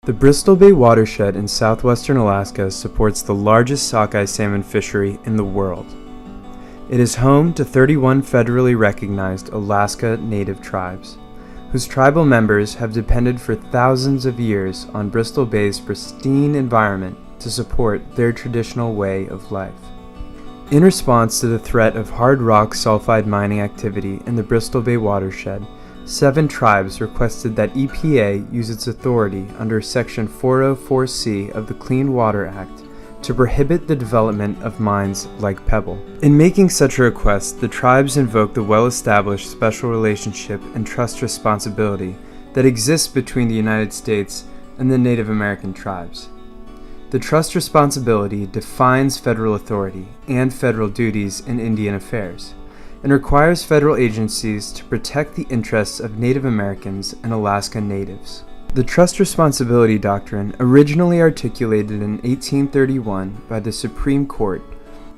The Bristol Bay watershed in southwestern Alaska supports the largest sockeye salmon fishery in the world. It is home to 31 federally recognized Alaska Native tribes, whose tribal members have depended for thousands of years on Bristol Bay's pristine environment to support their traditional way of life. In response to the threat of hard rock sulfide mining activity in the Bristol Bay watershed, 7 tribes requested that EPA use its authority under Section 404C of the Clean Water Act to prohibit the development of mines like Pebble. In making such a request, the tribes invoke the well-established special relationship and trust responsibility that exists between the United States and the Native American tribes. The trust responsibility defines federal authority and federal duties in Indian affairs, and requires federal agencies to protect the interests of Native Americans and Alaska Natives. The Trust Responsibility Doctrine, originally articulated in 1831 by the Supreme Court,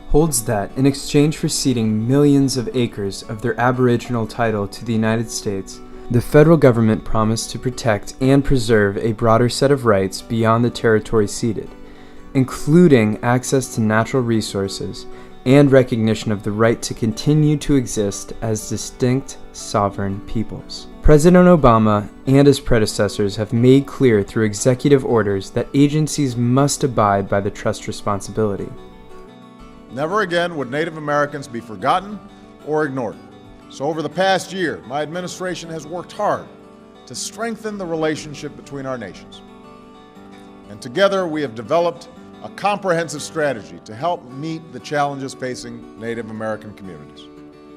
holds that in exchange for ceding millions of acres of their aboriginal title to the United States, the federal government promised to protect and preserve a broader set of rights beyond the territory ceded, including access to natural resources and recognition of the right to continue to exist as distinct sovereign peoples. President Obama and his predecessors have made clear through executive orders that agencies must abide by the trust responsibility. Never again would Native Americans be forgotten or ignored. So over the past year, my administration has worked hard to strengthen the relationship between our nations. And together we have developed a comprehensive strategy to help meet the challenges facing Native American communities.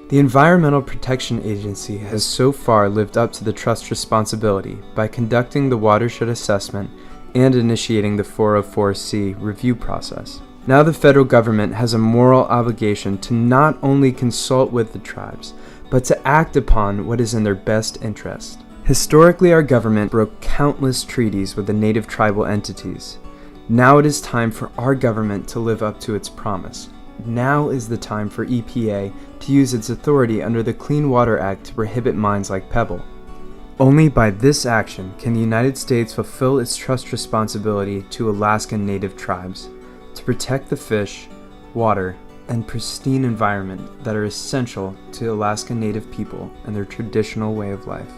The Environmental Protection Agency has so far lived up to the trust responsibility by conducting the watershed assessment and initiating the 404C review process. Now the federal government has a moral obligation to not only consult with the tribes, but to act upon what is in their best interest. Historically, our government broke countless treaties with the native tribal entities. Now it is time for our government to live up to its promise. Now is the time for EPA to use its authority under the Clean Water Act to prohibit mines like Pebble. Only by this action can the United States fulfill its trust responsibility to Alaskan Native tribes to protect the fish, water, and pristine environment that are essential to Alaskan Native people and their traditional way of life.